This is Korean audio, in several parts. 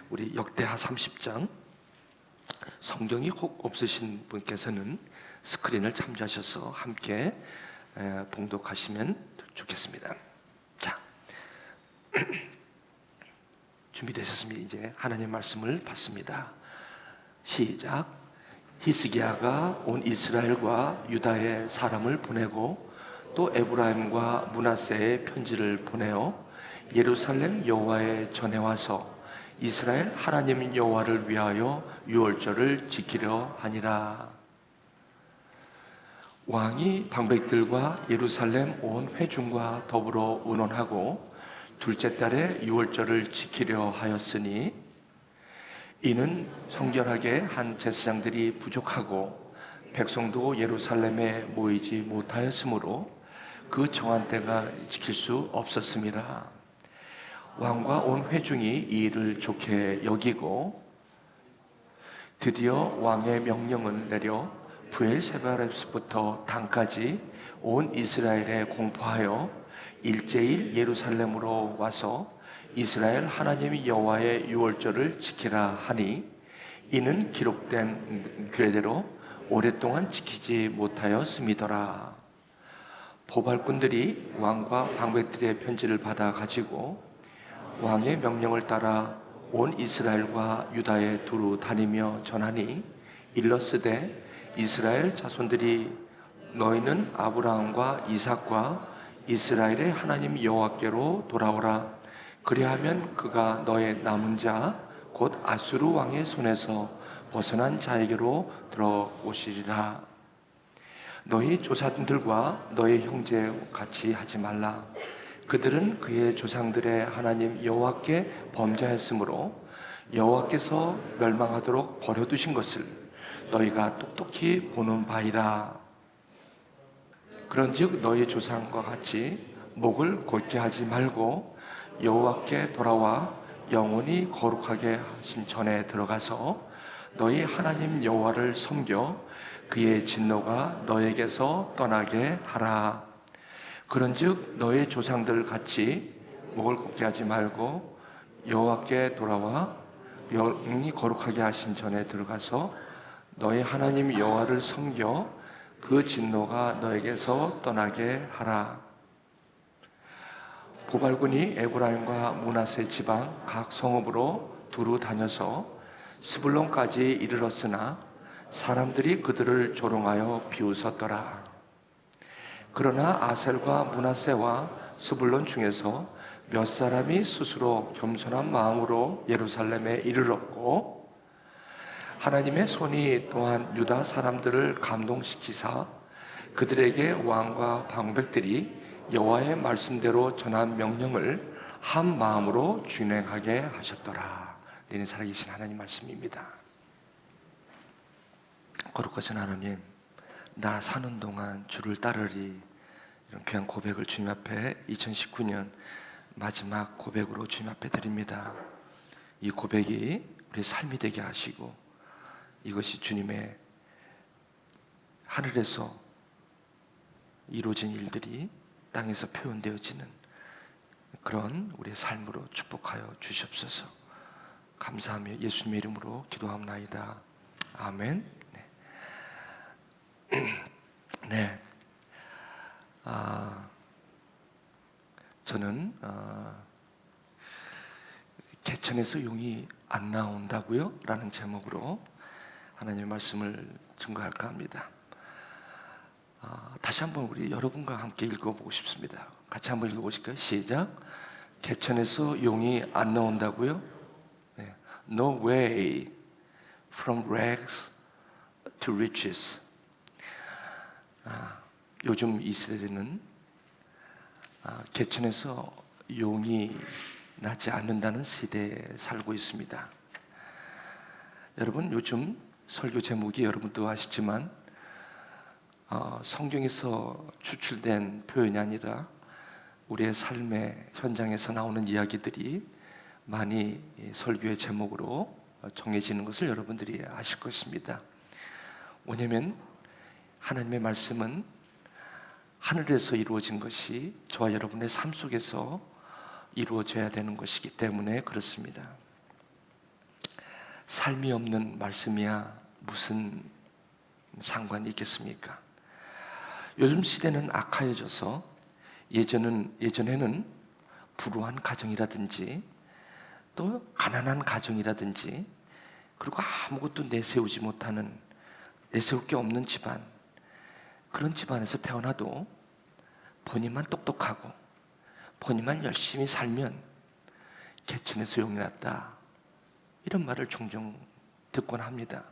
우리 역대하 30장, 성경이 혹 없으신 분께서는 스크린을 참조하셔서 함께 봉독하시면 좋겠습니다. 자, 준비되셨습니다. 이제 하나님 말씀을 받습니다. 시작. 히스기야가 온 이스라엘과 유다의 사람을 보내고 또 에브라임과 므낫세의 편지를 보내어 예루살렘 여호와의 전에 와서 이스라엘 하나님 여호와를 위하여 유월절을 지키려 하니라. 왕이 방백들과 예루살렘 온 회중과 더불어 의논하고 둘째 달에 유월절을 지키려 하였으니, 이는 성결하게 한 제사장들이 부족하고 백성도 예루살렘에 모이지 못하였으므로 그 정한 때가 지킬 수 없었습니다. 왕과 온 회중이 이 일을 좋게 여기고 드디어 왕의 명령을 내려 브엘세바에서부터 단까지 온 이스라엘에 공포하여 일제일 예루살렘으로 와서 이스라엘 하나님 여호와의 유월절을 지키라 하니, 이는 기록된 규례대로 오랫동안 지키지 못하였음이더라. 보발꾼들이 왕과 방백들의 편지를 받아 가지고 왕의 명령을 따라 온 이스라엘과 유다에 두루 다니며 전하니, 일러스되 이스라엘 자손들이 너희는 아브라함과 이삭과 이스라엘의 하나님 여호와께로 돌아오라. 그리하면 그가 너의 남은 자 곧 아수르 왕의 손에서 벗어난 자에게로 들어오시리라. 너희 조상들과 너희 형제 같이 하지 말라. 그들은 그의 조상들의 하나님 여호와께 범죄하였으므로 여호와께서 멸망하도록 버려두신 것을 너희가 똑똑히 보는 바이라. 그런즉 너희 조상과 같이 목을 곧게 하지 말고 여호와께 돌아와 영원히 거룩하게 하신 전에 들어가서 너희 하나님 여호와를 섬겨 그의 진노가 너에게서 떠나게 하라. 그런즉 너희 조상들 같이 목을 곧게 하지 말고 여호와께 돌아와 영원히 거룩하게 하신 전에 들어가서 너희 하나님 여호와를 섬겨 그 진노가 너에게서 떠나게 하라. 보발군이 에브라임과 므낫세 지방 각 성읍으로 두루 다녀서 스불론까지 이르렀으나 사람들이 그들을 조롱하여 비웃었더라. 그러나 아셀과 므낫세와 스불론 중에서 몇 사람이 스스로 겸손한 마음으로 예루살렘에 이르렀고, 하나님의 손이 또한 유다 사람들을 감동시키사 그들에게 왕과 방백들이 여호와의 말씀대로 전한 명령을 한 마음으로 준행하게 하셨더라. 너희는 살아계신 하나님 말씀입니다. 거룩하신 하나님, 나 사는 동안 주를 따르리, 이런 귀한 고백을 주님 앞에 2019년 마지막 고백으로 주님 앞에 드립니다. 이 고백이 우리 삶이 되게 하시고, 이것이 주님의 하늘에서 이루어진 일들이 땅에서 표현되어지는 그런 우리의 삶으로 축복하여 주시옵소서. 감사하며 예수님의 이름으로 기도합나이다. 아멘. 네. 저는 개천에서 용이 안 나온다고요? 라는 제목으로 하나님의 말씀을 증거할까 합니다. 다시 한번 우리 여러분과 함께 읽어보고 싶습니다. 같이 한번 읽어보실까요? 시작. 개천에서 용이 안 나온다고요? 네. No way from rags to riches. 요즘 이스라엘은 개천에서 용이 나지 않는다는 시대에 살고 있습니다. 여러분, 요즘 설교 제목이 여러분도 아시지만 성경에서 추출된 표현이 아니라 우리의 삶의 현장에서 나오는 이야기들이 많이 설교의 제목으로 정해지는 것을 여러분들이 아실 것입니다. 왜냐하면 하나님의 말씀은 하늘에서 이루어진 것이 저와 여러분의 삶 속에서 이루어져야 되는 것이기 때문에 그렇습니다. 삶이 없는 말씀이야 무슨 상관이 있겠습니까? 요즘 시대는 악화해져서 예전에는 불우한 가정이라든지 또 가난한 가정이라든지 그리고 아무것도 내세울 게 없는 집안, 그런 집안에서 태어나도 본인만 똑똑하고 본인만 열심히 살면 개천에서 용이 났다, 이런 말을 종종 듣곤 합니다.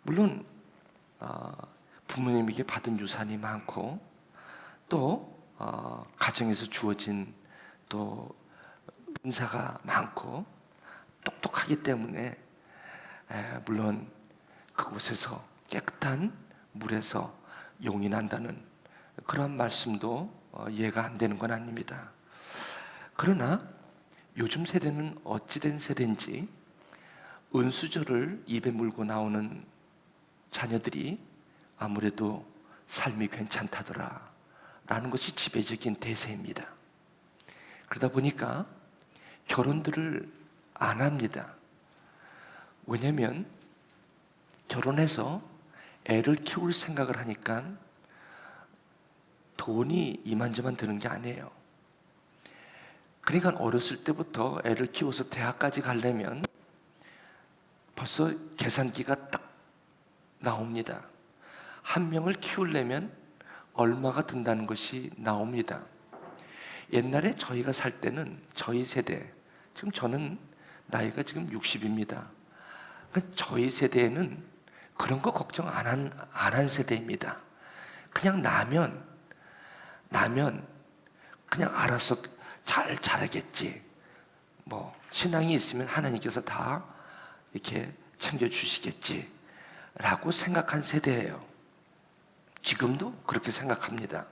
물론 부모님에게 받은 유산이 많고 또 가정에서 주어진 또 은사가 많고 똑똑하기 때문에 물론 그곳에서 깨끗한 물에서 용이 난다는 그런 말씀도 이해가 안 되는 건 아닙니다. 그러나 요즘 세대는 어찌된 세대인지 은수저를 입에 물고 나오는 자녀들이 아무래도 삶이 괜찮다더라 라는 것이 지배적인 대세입니다. 그러다 보니까 결혼들을 안 합니다. 왜냐하면 결혼해서 애를 키울 생각을 하니까 돈이 이만저만 드는 게 아니에요. 그러니까 어렸을 때부터 애를 키워서 대학까지 가려면 벌써 계산기가 딱 나옵니다. 한 명을 키우려면 얼마가 든다는 것이 나옵니다. 옛날에 저희가 살 때는 저희 세대, 지금 저는 나이가 지금 60입니다. 저희 세대에는 그런 거 걱정 안 한 세대입니다. 그냥 나면 그냥 알아서 잘 자라겠지. 뭐 신앙이 있으면 하나님께서 다 이렇게 챙겨주시겠지 라고 생각한 세대예요. 지금도 그렇게 생각합니다.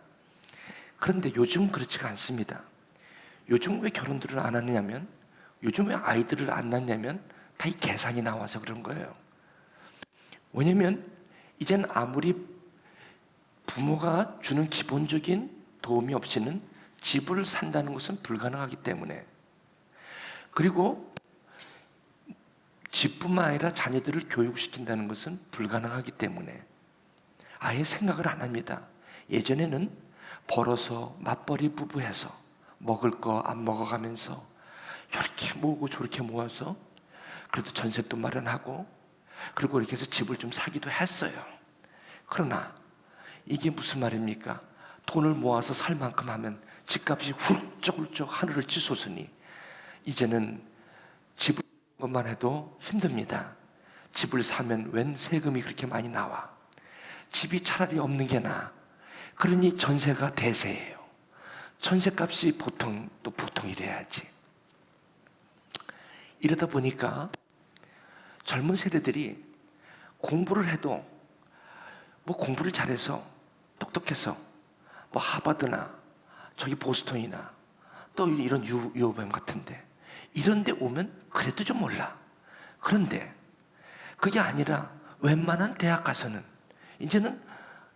그런데 요즘 그렇지가 않습니다. 요즘 왜 결혼들을 안 하느냐면, 요즘 왜 아이들을 안 낳냐면 다 이 계산이 나와서 그런 거예요. 왜냐면 이젠 아무리 부모가 주는 기본적인 도움이 없이는 집을 산다는 것은 불가능하기 때문에, 그리고 집뿐만 아니라 자녀들을 교육시킨다는 것은 불가능하기 때문에 아예 생각을 안 합니다. 예전에는 벌어서 맞벌이 부부해서 먹을 거 안 먹어가면서 이렇게 모으고 저렇게 모아서 그래도 전셋도 마련하고 그리고 이렇게 해서 집을 좀 사기도 했어요. 그러나 이게 무슨 말입니까? 돈을 모아서 살 만큼 하면 집값이 훌쩍훌쩍 하늘을 치솟으니 이제는 집을 것만 해도 힘듭니다. 집을 사면 웬 세금이 그렇게 많이 나와. 집이 차라리 없는 게 나아. 그러니 전세가 대세예요. 전세값이 보통이래야지. 이러다 보니까 젊은 세대들이 공부를 해도 뭐 공부를 잘해서 똑똑해서 뭐 하버드나 저기 보스턴이나 또 이런 유오뱀 같은데 이런 데 오면 그래도 좀 몰라. 그런데 그게 아니라 웬만한 대학 가서는 이제는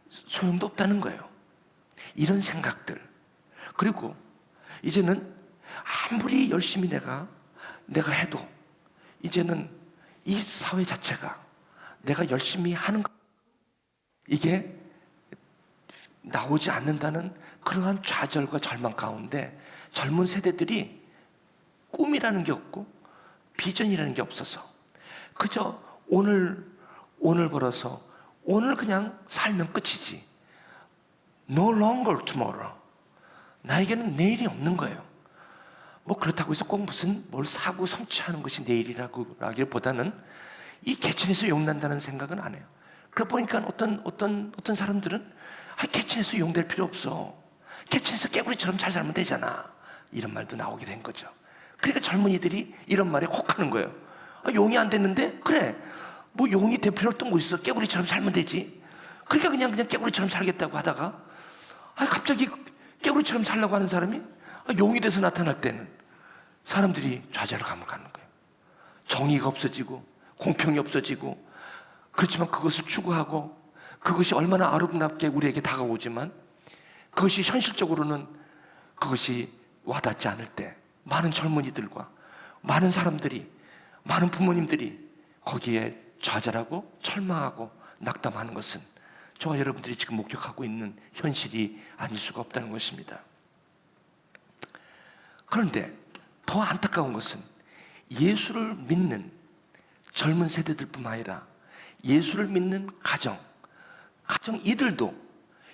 소용도 없다는 거예요. 이런 생각들. 그리고 이제는 아무리 열심히 내가 해도 이제는 이 사회 자체가 내가 열심히 하는 것, 이게 나오지 않는다는 그러한 좌절과 절망 가운데 젊은 세대들이 꿈이라는 게 없고 비전이라는 게 없어서 그저 오늘 벌어서 오늘 그냥 살면 끝이지. No longer tomorrow. 나에게는 내일이 없는 거예요. 뭐 그렇다고 해서 꼭 무슨 뭘 사고 성취하는 것이 내일이라고 하기보다는 이 개천에서 용난다는 생각은 안 해요. 그러다 보니까 어떤 사람들은 개천에서 용될 필요 없어. 개천에서 깨구리처럼 잘 살면 되잖아. 이런 말도 나오게 된 거죠. 그러니까 젊은이들이 이런 말에 혹하는 거예요. 용이 안 됐는데? 그래. 뭐 용이 될 필요 또 뭐 있어. 깨구리처럼 살면 되지. 그러니까 그냥 깨구리처럼 살겠다고 하다가 갑자기 깨구리처럼 살려고 하는 사람이 용이 돼서 나타날 때는 사람들이 좌절을 가는 거예요. 정의가 없어지고 공평이 없어지고, 그렇지만 그것을 추구하고 그것이 얼마나 아름답게 우리에게 다가오지만 그것이 현실적으로는 그것이 와닿지 않을 때 많은 젊은이들과 많은 사람들이, 많은 부모님들이 거기에 좌절하고 절망하고 낙담하는 것은 저와 여러분들이 지금 목격하고 있는 현실이 아닐 수가 없다는 것입니다. 그런데 더 안타까운 것은 예수를 믿는 젊은 세대들뿐만 아니라 예수를 믿는 가정 이들도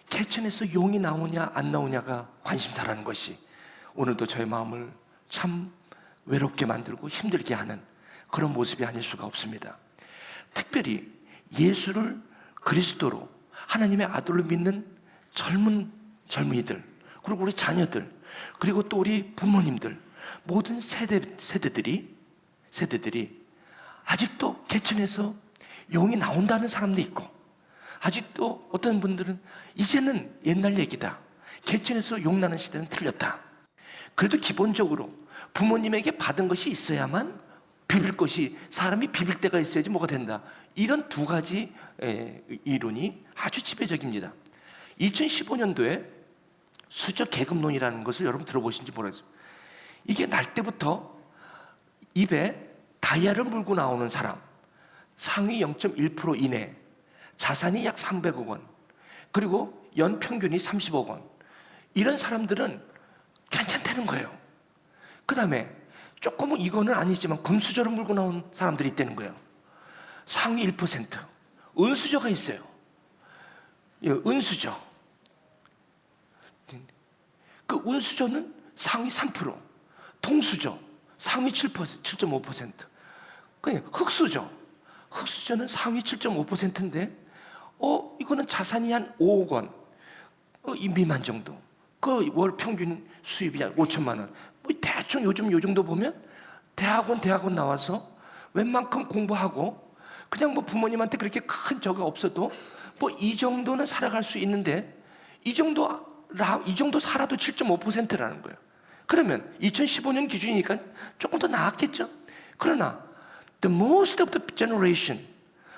개천에서 용이 나오냐 안 나오냐가 관심사라는 것이 오늘도 저의 마음을 참 외롭게 만들고 힘들게 하는 그런 모습이 아닐 수가 없습니다. 특별히 예수를 그리스도로 하나님의 아들로 믿는 젊은이들, 그리고 우리 자녀들, 그리고 또 우리 부모님들, 모든 세대들이 아직도 개천에서 용이 나온다는 사람도 있고, 아직도 어떤 분들은 이제는 옛날 얘기다, 개천에서 용 나는 시대는 틀렸다. 그래도 기본적으로 부모님에게 받은 것이 있어야만 비빌 것이, 사람이 비빌 때가 있어야지 뭐가 된다. 이런 두 가지 이론이 아주 지배적입니다. 2015년도에 수저 계급론이라는 것을 여러분 들어보신지 모르겠어요. 이게 날 때부터 입에 다이아를 물고 나오는 사람, 상위 0.1% 이내, 자산이 약 300억 원, 그리고 연 평균이 30억 원, 이런 사람들은 괜찮다는 거예요. 그 다음에 조금은 이거는 아니지만 금수저를 물고 나온 사람들이 있다는 거예요. 상위 1%. 은수저가 있어요. 은수저. 그 은수저는 상위 3%, 동수저 상위 7.5%. 그냥 흑수저는 상위 7.5%인데, 이거는 자산이 한 5억 원, 이 미만 정도. 그 월 평균 수입이 한 5천만 원. 뭐 대충 요즘 요 정도 보면 대학원 나와서 웬만큼 공부하고 그냥 뭐 부모님한테 그렇게 큰 저가 없어도 뭐 이 정도는 살아갈 수 있는데, 이 정도 살아도 7.5%라는 거예요. 그러면 2015년 기준이니까 조금 더 나았겠죠. 그러나 the most of the generation,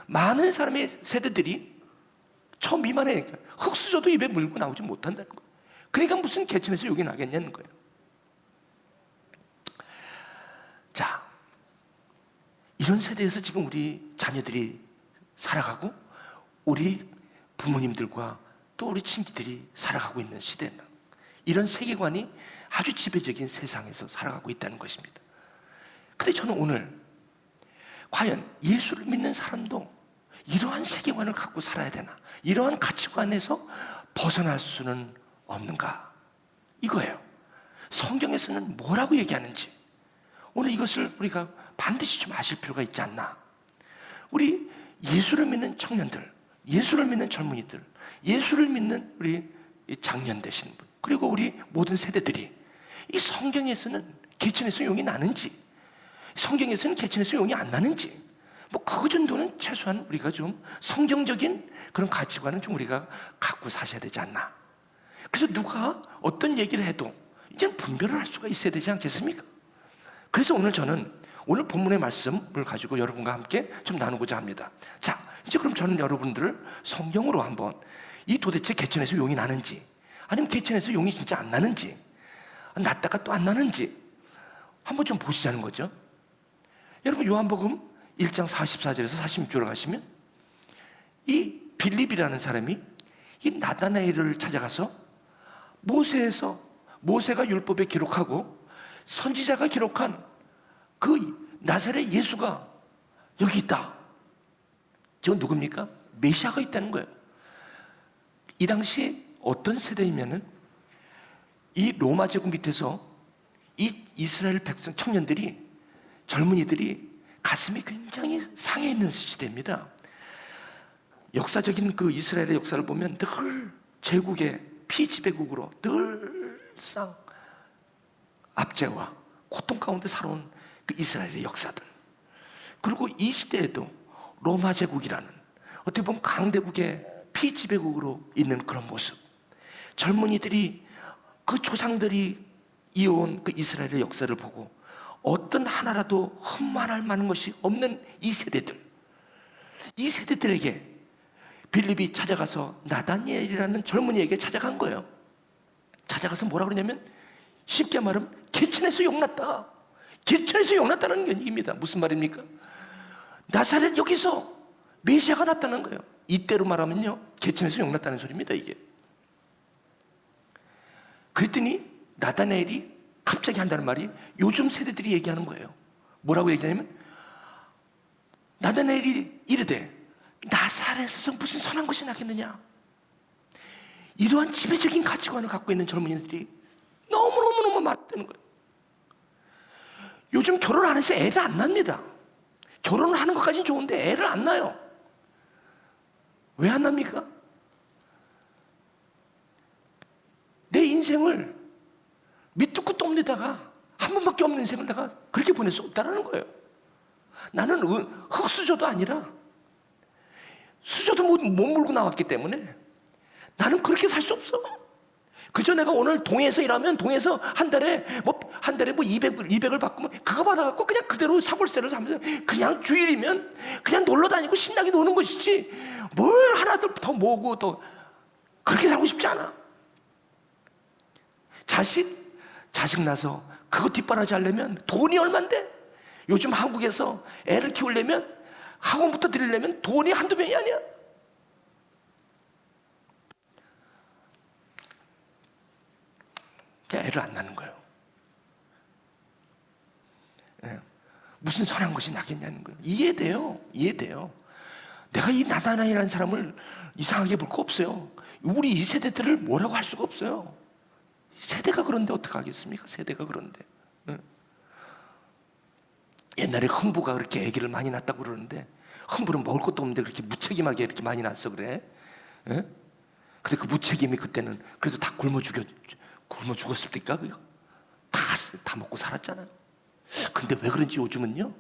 많은 사람의 세대들이 저 미만이니까 흑수저도 입에 물고 나오지 못한다는 거예요. 그러니까 무슨 개천에서 욕이 나겠냐는 거예요. 자, 이런 세대에서 지금 우리 자녀들이 살아가고 우리 부모님들과 또 우리 친지들이 살아가고 있는 시대는, 이런 세계관이 아주 지배적인 세상에서 살아가고 있다는 것입니다. 근데 저는 오늘 과연 예수를 믿는 사람도 이러한 세계관을 갖고 살아야 되나, 이러한 가치관에서 벗어날 수는 없는가, 이거예요. 성경에서는 뭐라고 얘기하는지 오늘 이것을 우리가 반드시 좀 아실 필요가 있지 않나. 우리 예수를 믿는 청년들, 예수를 믿는 젊은이들, 예수를 믿는 우리 장년 되시는 분, 그리고 우리 모든 세대들이 이 성경에서는 개천에서 용이 나는지, 성경에서는 개천에서 용이 안 나는지, 뭐 그 정도는 최소한 우리가 좀 성경적인 그런 가치관은 좀 우리가 갖고 사셔야 되지 않나. 그래서 누가 어떤 얘기를 해도 이제는 분별을 할 수가 있어야 되지 않겠습니까? 그래서 오늘 저는 오늘 본문의 말씀을 가지고 여러분과 함께 좀 나누고자 합니다. 자, 이제 그럼 저는 여러분들을 성경으로 한번 이 도대체 개천에서 용이 나는지, 아니면 개천에서 용이 진짜 안 나는지, 났다가 또 안 나는지 한번 좀 보시자는 거죠. 여러분 요한복음 1장 44절에서 46절로 가시면 이 빌립이라는 사람이 이 나다나엘을 찾아가서 모세가 율법에 기록하고 선지자가 기록한 그 나사렛 예수가 여기 있다. 저건 누굽니까? 메시아가 있다는 거예요. 이 당시에 어떤 세대이면은 이 로마 제국 밑에서 이 이스라엘 백성 청년들이, 젊은이들이 가슴이 굉장히 상해 있는 시대입니다. 역사적인 그 이스라엘의 역사를 보면 늘 제국의 피지배국으로 늘상 압제와 고통 가운데 살아온 그 이스라엘의 역사들, 그리고 이 시대에도 로마 제국이라는 어떻게 보면 강대국의 피지배국으로 있는 그런 모습, 젊은이들이 그 조상들이 이어온 그 이스라엘의 역사를 보고 어떤 하나라도 흠말할 만한 것이 없는 이 세대들에게 빌립이 찾아가서 나다니엘이라는 젊은이에게 찾아간 거예요. 찾아가서 뭐라 그러냐면, 쉽게 말하면 개천에서 용났다, 개천에서 용났다는 얘기입니다. 무슨 말입니까? 나사렛 여기서 메시아가 났다는 거예요. 이때로 말하면요, 개천에서 용났다는 소리입니다, 이게. 그랬더니 나다나엘이 갑자기 한다는 말이 요즘 세대들이 얘기하는 거예요. 뭐라고 얘기하냐면, 나다나엘이 이르되 나사렛에서 무슨 선한 것이 나겠느냐. 이러한 지배적인 가치관을 갖고 있는 젊은이들이 너무너무 많다는 거예요. 요즘 결혼 안 해서 애를 안 납니다. 결혼을 하는 것까지는 좋은데 애를 안 낳아요. 왜 안 납니까? 내 인생을 밑도 끝도 없는 데다가 한 번밖에 없는 인생을 내가 그렇게 보낼 수 없다는 거예요. 나는 흙수저도 아니라 수저도 못 물고 나왔기 때문에 나는 그렇게 살 수 없어. 그저 내가 오늘 동해에서 일하면 동해에서 한 달에 뭐 200을 받으면 그거 받아갖고 그냥 그대로 사골세를 하면서 그냥 주일이면 그냥 놀러 다니고 신나게 노는 것이지 뭘 하나 더 모으고 또 그렇게 살고 싶지 않아. 자식 낳아서 그거 뒷바라지 하려면 돈이 얼만데? 요즘 한국에서 애를 키우려면 학원부터 드리려면 돈이 한두 명이 아니야. 애를 안 낳는 거예요. 예. 무슨 선한 것이 나겠냐는 거예요. 이해돼요. 내가 이 나다나엘이라는 사람을 이상하게 볼 거 없어요. 우리 이 세대들을 뭐라고 할 수가 없어요. 세대가 그런데 어떡하겠습니까? 세대가 그런데. 예. 옛날에 흥부가 그렇게 아기를 많이 낳았다고 그러는데 흥부는 먹을 것도 없는데 그렇게 무책임하게 이렇게 많이 낳았어 그래. 예? 근데 그 무책임이 그때는 그래도 다 굶어 죽었습니까? 다 먹고 살았잖아요. 근데 왜 그런지 요즘은요,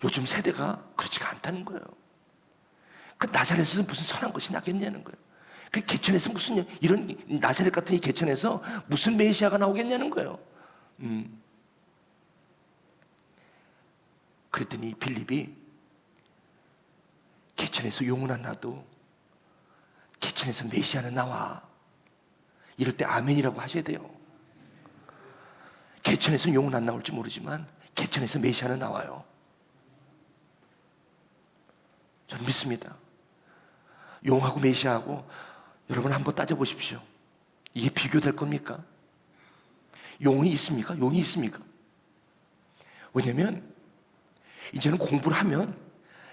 요즘 세대가 그렇지가 않다는 거예요. 그 나사렛에서 무슨 선한 것이 나겠냐는 거예요. 그 개천에서 무슨 이런 나사렛 같은 이 개천에서 무슨 메시아가 나오겠냐는 거예요. 그랬더니 빌립이 개천에서 용은 안 나도 개천에서 메시아는 나와. 이럴 때 아멘이라고 하셔야 돼요. 개천에서 용은 안 나올지 모르지만 개천에서 메시아는 나와요. 저는 믿습니다. 용하고 메시아하고 여러분 한번 따져보십시오. 이게 비교될 겁니까? 용이 있습니까? 용이 있습니까? 왜냐면 이제는 공부를 하면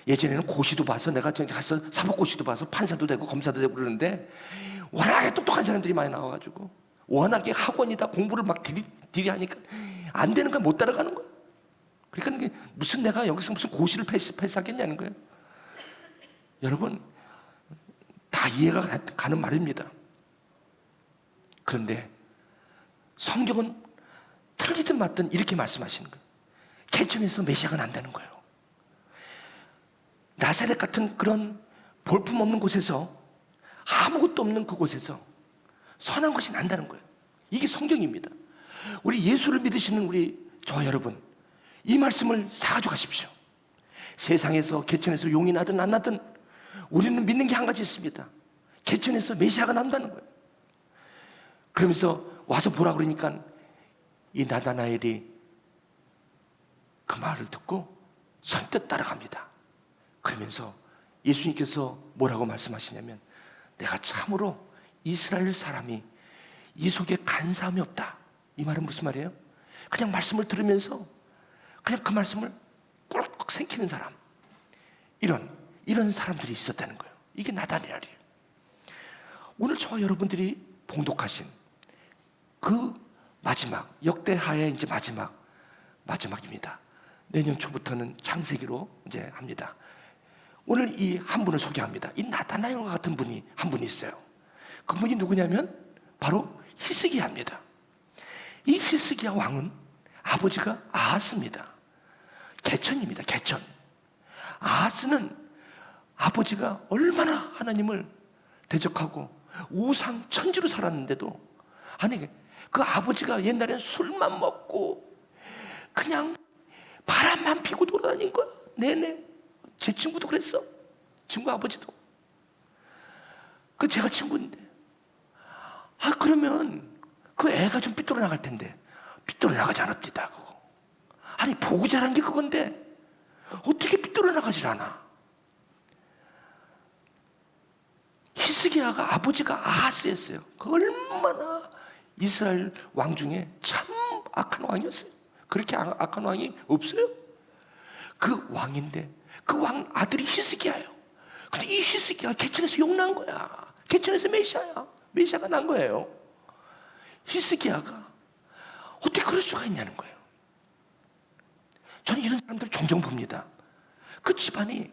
예전에는 고시도 봐서 내가 저기 가서 사법고시도 봐서 판사도 되고 검사도 되고 그러는데 워낙에 똑똑한 사람들이 많이 나와가지고 워낙에 학원이다 공부를 막 디리 하니까 안 되는 거야. 못 따라가는 거야. 그러니까 무슨 내가 여기서 무슨 고시를 패스하겠냐는 거예요. 여러분 다 이해가 가는 말입니다. 그런데 성경은 틀리든 맞든 이렇게 말씀하시는 거예요. 개천에서 메시아가 난다는 거예요. 나사렛 같은 그런 볼품없는 곳에서 아무것도 없는 그곳에서 선한 것이 난다는 거예요. 이게 성경입니다. 우리 예수를 믿으시는 우리 저와 여러분, 이 말씀을 사가지고 가십시오. 세상에서 개천에서 용이 나든 안 나든 우리는 믿는 게 한 가지 있습니다. 개천에서 메시아가 난다는 거예요. 그러면서 와서 보라 그러니까 이 나다나엘이 그 말을 듣고 선뜻 따라갑니다. 그러면서 예수님께서 뭐라고 말씀하시냐면 내가 참으로 이스라엘 사람이 이 속에 간사함이 없다. 이 말은 무슨 말이에요? 그냥 말씀을 들으면서 그냥 그 말씀을 꿀꺽 생기는 사람, 이런 사람들이 있었다는 거예요. 이게 나다나엘이에요. 오늘 저와 여러분들이 봉독하신 그 마지막 역대하의 이제 마지막입니다. 내년 초부터는 창세기로 이제 합니다. 오늘 이 한 분을 소개합니다. 이 나다나엘과 같은 분이 한 분이 있어요. 그분이 누구냐면 바로 히스기야입니다. 이 히스기야 왕은 아버지가 아하스입니다. 개천입니다. 개천. 아하스는 아버지가 얼마나 하나님을 대적하고 우상 천지로 살았는데도 아니 그 아버지가 옛날엔 술만 먹고 그냥 바람만 피고 돌아다닌 거야. 네네. 제 친구도 그랬어. 친구 아버지도. 그 제가 친구인데. 그러면 그 애가 좀 삐뚤어 나갈 텐데 삐뚤어 나가지 않았다 그거. 아니 보고 자란 게 그건데 어떻게 삐뚤어나가질 않아? 히스기야가 아버지가 아하스였어요. 그 얼마나 이스라엘 왕 중에 참 악한 왕이었어요. 그렇게 악한 왕이 없어요. 그 왕인데 그 왕 아들이 히스기야예요. 근데 이 히스기야가 개천에서 용난 거야. 개천에서 메시아가 난 거예요. 히스기야가 어떻게 그럴 수가 있냐는 거예요. 저는 이런 사람들 종종 봅니다. 그 집안이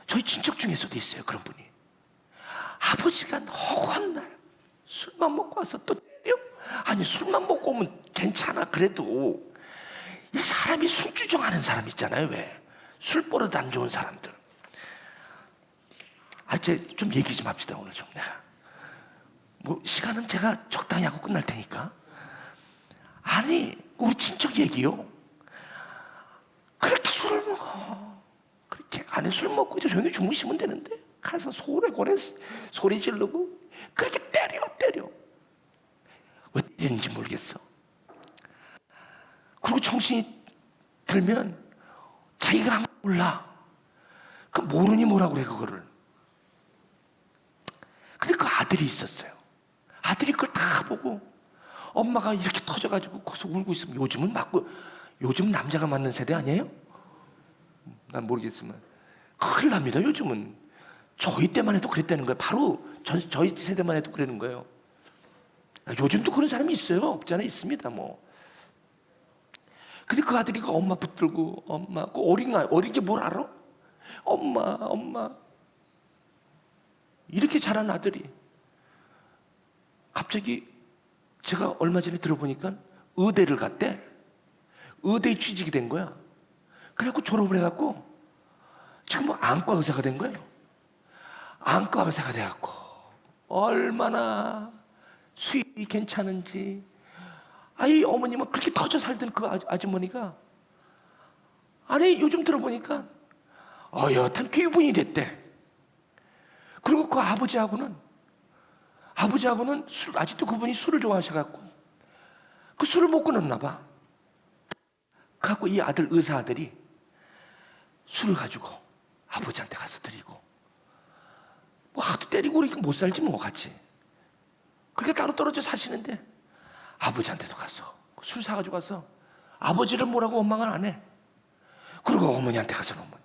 저희 친척 중에서도 있어요. 그런 분이. 아버지가 허구한 날 술만 먹고 와서 또 때려? 아니 술만 먹고 오면 괜찮아. 그래도 이 사람이 술주정하는 사람 있잖아요. 왜? 술 버릇 안 좋은 사람들. 이제 좀 얘기 좀 합시다. 오늘 좀 내가 뭐 시간은 제가 적당히 하고 끝날 테니까. 아니 우리 친척 얘기요. 그렇게 술을 먹어. 그렇게 안에 술 먹고 이제 조용히 주무시면 되는데 가서 소래고래 소리 지르고 그렇게 때려. 왜 때리는지 모르겠어. 그리고 정신이 들면 자기가 한 거 몰라. 그 모르니 뭐라고 그래 그거를. 근데 그 아들이 있었어요. 아들이 그걸 다 보고 엄마가 이렇게 터져가지고 거기서 울고 있으면 요즘 남자가 맞는 세대 아니에요? 난 모르겠지만 큰일 납니다. 요즘은 저희 때만 해도 그랬다는 거예요. 바로 저희 세대만 해도 그러는 거예요. 요즘도 그런 사람이 있어요? 없잖아요. 있습니다. 뭐. 근데 그 아들이 그 엄마 붙들고 엄마 그 어린 게 뭘 알아? 엄마 이렇게 자란 아들이 갑자기 제가 얼마 전에 들어보니까 의대를 갔대. 의대에 취직이 된 거야. 그래갖고 졸업을 해갖고 지금 뭐 안과 의사가 된 거예요. 안과 의사가 돼갖고 얼마나 수입이 괜찮은지. 이 어머님은 그렇게 터져 살던 그 아주머니가 아니 요즘 들어보니까 여탄 귀분이 됐대. 그리고 그 아버지하고는 아직도 그분이 술을 좋아하셔갖고 그 술을 못 끊었나 봐. 그래갖고 이 의사 아들이 술을 가지고 아버지한테 가서 드리고 뭐 하도 때리고 그러니까 못 살지 뭐 같이. 그렇게 따로 떨어져 사시는데 아버지한테도 가서 술 사가지고 가서 아버지를 뭐라고 원망을 안 해. 그리고 어머니한테 가서는 어머니.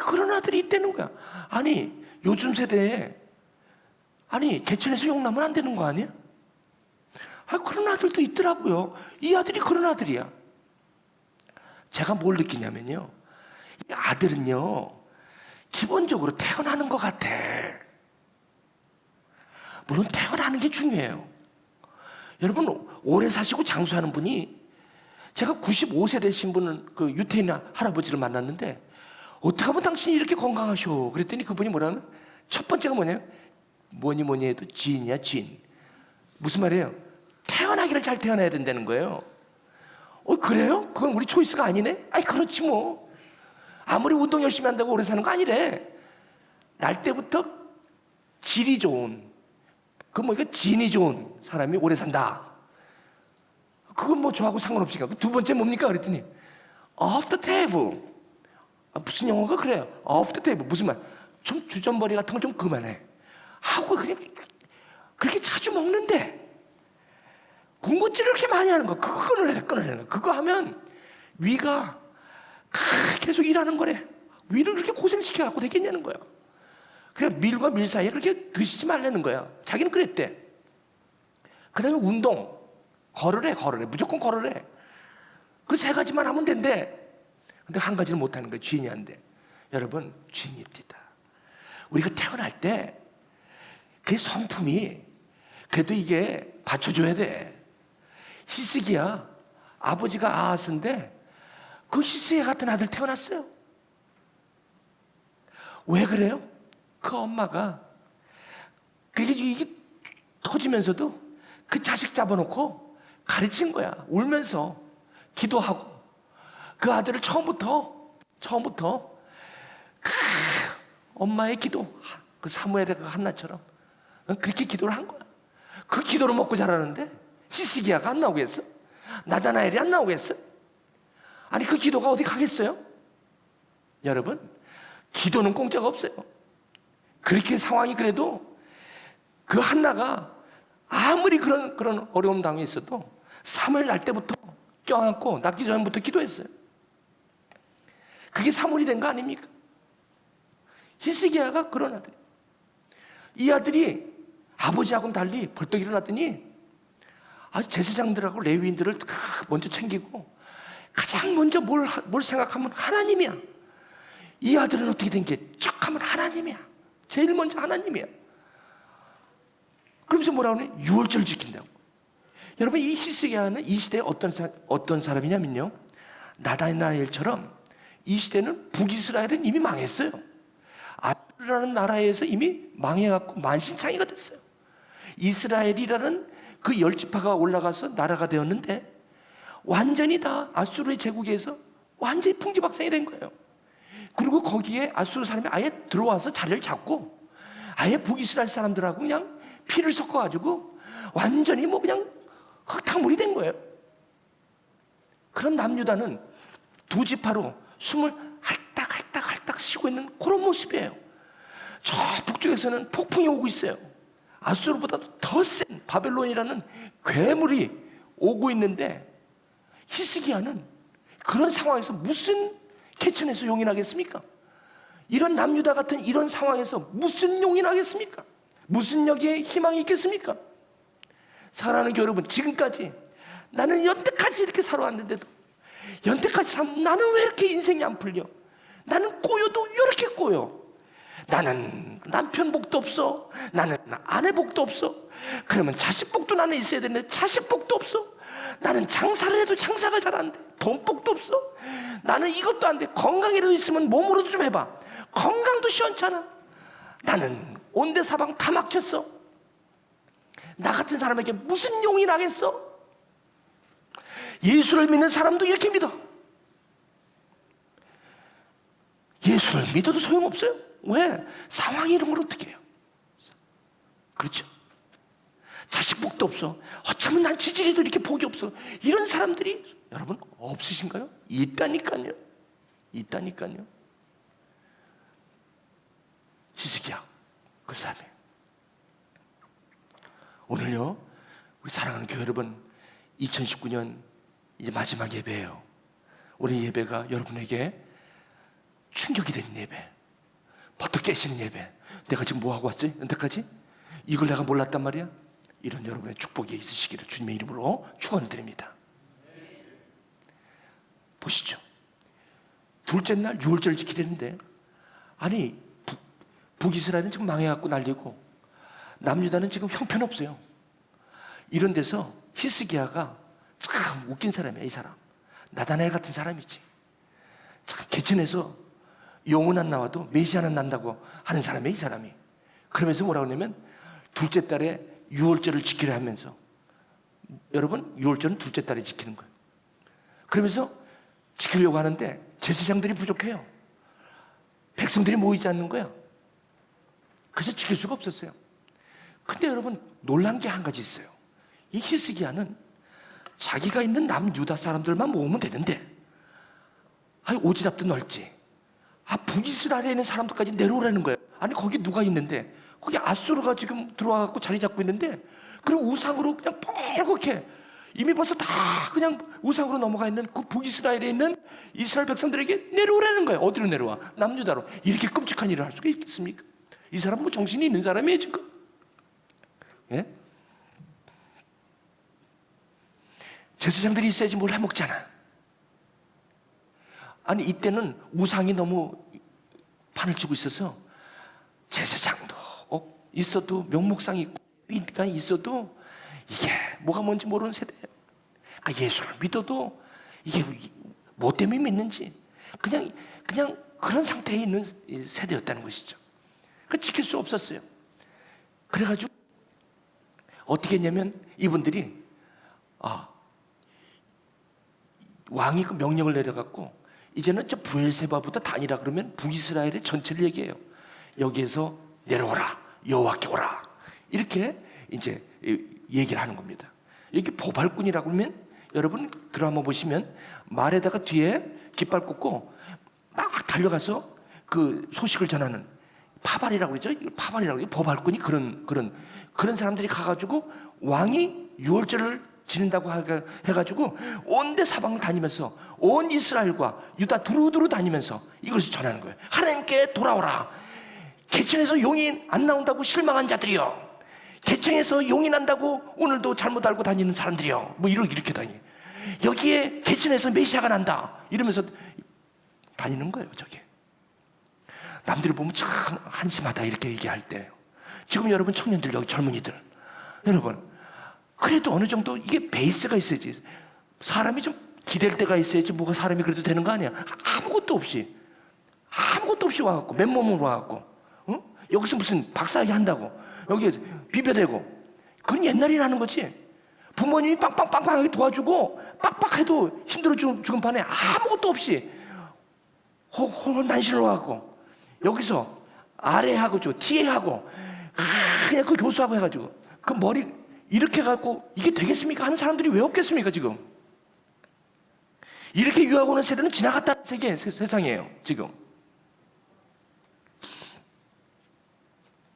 그런 아들이 있다는 거야. 아니 요즘 세대에 개천에서 용나면 안 되는 거 아니야? 그런 아들도 있더라고요. 이 아들이 그런 아들이야. 제가 뭘 느끼냐면요. 이 아들은요, 기본적으로 태어나는 것 같아. 물론 태어나는 게 중요해요. 여러분, 오래 사시고 장수하는 분이 제가 95세 되신 분은 그 유태인 할아버지를 만났는데 어떻게 하면 당신이 이렇게 건강하셔? 그랬더니 그분이 뭐라면 첫 번째가 뭐니 해도 지인이야, 지인. 무슨 말이에요? 태어나기를 잘 태어나야 된다는 거예요. 그래요? 그건 우리 초이스가 아니네? 그렇지 뭐. 아무리 운동 열심히 한다고 오래 사는 거 아니래. 날 때부터 질이 좋은, 진이 좋은 사람이 오래 산다. 그건 뭐 저하고 상관없이 가고. 두 번째 뭡니까? 그랬더니 off the table. 무슨 영어가 그래요? off the table. 무슨 말? 좀 주전머리 같은 거 좀 그만해. 하고 그냥 그렇게 자주 먹는데 군것질을 그렇게 많이 하는 거. 그거 끊어내는 거. 그거 하면 위가 계속 일하는 거래. 위를 그렇게 고생시켜 갖고 되겠냐는 거야. 그냥 밀과 밀 사이에 그렇게 드시지 말라는 거야. 자기는 그랬대. 그 다음에 운동. 걸으래. 무조건 걸으래. 그 세 가지만 하면 된대. 근데 한 가지는 못하는 거야. 쥐인이 안 돼. 여러분, 쥐인입니다. 우리가 태어날 때 그 성품이 그래도 이게 받쳐줘야 돼. 히스기야 아버지가 아하스인데 그 히스기야 같은 아들 태어났어요. 왜 그래요? 그 엄마가 이게 터지면서도 그 자식 잡아놓고 가르친 거야. 울면서 기도하고 그 아들을 처음부터 그 엄마의 기도, 그 사무엘의 그 한나처럼 그렇게 기도를 한 거야. 그 기도를 먹고 자라는데 히스기야가 안 나오겠어? 나다나엘이 안 나오겠어? 아니 그 기도가 어디 가겠어요? 여러분, 기도는 공짜가 없어요. 그렇게 상황이 그래도 그 한나가 아무리 그런 어려움 당해 있어도 사무엘 날 때부터 껴안고 낫기 전부터 기도했어요. 그게 사물이 된 거 아닙니까? 히스기야가 그런 아들이. 이 아들이 아버지하고는 달리 벌떡 일어났더니 아주 제사장들하고 레위인들을 먼저 챙기고 가장 먼저 뭘 생각하면 하나님이야. 이 아들은 어떻게 된 게 척하면 하나님이야. 제일 먼저 하나님이야. 그러면서 뭐라고 하냐? 유월절을 지킨다고. 여러분, 이 히스기야는 이 시대에 어떤 사람이냐면요, 나다나엘처럼 이 시대는 북이스라엘은 이미 망했어요. 아수르라는 나라에서 이미 망해갖고 만신창이가 됐어요. 이스라엘이라는 그 열지파가 올라가서 나라가 되었는데 완전히 다 아수르의 제국에서 완전히 풍지박산이 된 거예요. 그리고 거기에 아수르 사람이 아예 들어와서 자리를 잡고 아예 북이스라엘 사람들하고 그냥 피를 섞어가지고 완전히 뭐 그냥 흙탕물이 된 거예요. 그런 남유다는 두 지파로 숨을 할딱할딱 쉬고 있는 그런 모습이에요. 저 북쪽에서는 폭풍이 오고 있어요. 아수르보다도 더 센 바벨론이라는 괴물이 오고 있는데 히스기야는 그런 상황에서 무슨 개천에서 용인하겠습니까? 이런 남유다 같은 이런 상황에서 무슨 용인하겠습니까? 무슨 여기에 희망이 있겠습니까? 사랑하는 여러분, 지금까지 나는 여태까지 이렇게 살아왔는데도 여태까지 나는 왜 이렇게 인생이 안 풀려? 나는 꼬여도 이렇게 꼬여. 나는 남편 복도 없어. 나는 아내 복도 없어. 그러면 자식 복도 나는 있어야 되는데 자식 복도 없어. 나는 장사를 해도 장사가 잘 안 돼. 돈 복도 없어. 나는 이것도 안 돼. 건강이라도 있으면 몸으로도 좀 해봐. 건강도 시원찮아. 나는 온데사방 다 막혔어. 나 같은 사람에게 무슨 용이 나겠어? 예수를 믿는 사람도 이렇게 믿어. 예수를 믿어도 소용없어요. 왜? 상황이 이런 걸 어떻게 해요? 그렇죠? 자식 복도 없어. 어쩌면 난 지지리도 이렇게 복이 없어. 이런 사람들이 여러분 없으신가요? 있다니까요. 있다니까요. 히스기야 그 사람이에요. 오늘요 우리 사랑하는 교회 여러분, 2019년 이제 마지막 예배예요. 오늘 예배가 여러분에게 충격이 되는 예배, 버터 깨시는 예배. 내가 지금 뭐 하고 왔지? 여태까지? 이걸 내가 몰랐단 말이야? 이런 여러분의 축복이 있으시기를 주님의 이름으로 축원을 드립니다. 보시죠. 둘째 날 유월절을 지키려는데 아니 북이스라엘은 지금 망해갖고 난리고 남유다는 지금 형편없어요. 이런 데서 히스기야가 참 웃긴 사람이야. 이 사람 나다나엘 같은 사람이지. 참 개천에서 용은 안 나와도 메시아는 난다고 하는 사람이야 이 사람이. 그러면서 뭐라고 하냐면 둘째 달에 유월절을 지키려 하면서, 여러분 유월절은 둘째 달에 지키는 거예요. 그러면서 지키려고 하는데 제사장들이 부족해요. 백성들이 모이지 않는 거야. 그래서 지킬 수가 없었어요. 근데 여러분 놀란 게 한 가지 있어요. 이 히스기야는 자기가 있는 남유다 사람들만 모으면 되는데 아니 오지랖도 넓지. 북이스라엘에 있는 사람들까지 내려오라는 거예요. 아니 거기 누가 있는데 거기 아수르가 지금 들어와갖고 자리 잡고 있는데, 그리고 우상으로 그냥 뻘겋게 이미 벌써 다 그냥 우상으로 넘어가 있는 그 북이스라엘에 있는 이스라엘 백성들에게 내려오라는 거예요. 어디로 내려와? 남유다로. 이렇게 끔찍한 일을 할 수가 있겠습니까? 이 사람은 뭐 정신이 있는 사람이에요 지금? 예? 제사장들이 있어야지 뭘 해먹잖아. 아니 이때는 우상이 너무 판을 치고 있어서 제사장도 있어도 명목상이 있고 인간이 있어도 이게 뭐가 뭔지 모르는 세대예요. 그러니까 예수를 믿어도 이게 뭐 때문에 믿는지 그냥 그런 상태에 있는 세대였다는 것이죠. 그 지킬 수 없었어요. 그래가지고 어떻게 했냐면 이분들이 왕이 그 명령을 내려갖고 이제는 저 브엘세바부터 다니라 그러면 북이스라엘의 전체를 얘기해요. 여기에서 내려오라, 여호와께 오라, 이렇게 이제 얘기를 하는 겁니다. 여기 보발꾼이라고 하면 여러분 드라마 보시면 말에다가 뒤에 깃발 꽂고 막 달려가서 그 소식을 전하는 파발이라고 그러죠. 파발이라고 그러죠. 법할꾼이 그런 사람들이 가가지고 왕이 유월절을 지낸다고 해가지고 온데 사방을 다니면서 온 이스라엘과 유다 두루두루 다니면서 이것을 전하는 거예요. 하나님께 돌아오라. 개천에서 용이 안 나온다고 실망한 자들이요, 개천에서 용이 난다고 오늘도 잘못 알고 다니는 사람들이요, 뭐 이렇게 다니. 여기에 개천에서 메시아가 난다 이러면서 다니는 거예요. 저게 남들이 보면 참 한심하다 이렇게 얘기할 때, 지금 여러분 청년들, 여기 젊은이들, 여러분 그래도 어느 정도 이게 베이스가 있어야지. 사람이 좀 기댈 때가 있어야지 뭐가 사람이 그래도 되는 거 아니야. 아무것도 없이 와갖고 맨몸으로 와갖고, 응? 여기서 무슨 박사학위 한다고 여기 비벼대고, 그건 옛날이라는 거지. 부모님이 빵빵빵빵하게 도와주고 빡빡해도 힘들어 죽은 판에 아무것도 없이 혼난신을 와갖고 여기서 아래하고 티에하고 그냥 그 교수하고 해가지고 그 머리 이렇게 해갖고 이게 되겠습니까? 하는 사람들이 왜 없겠습니까? 지금 이렇게 유학 오는 세대는 지나갔다는 세상이에요 지금.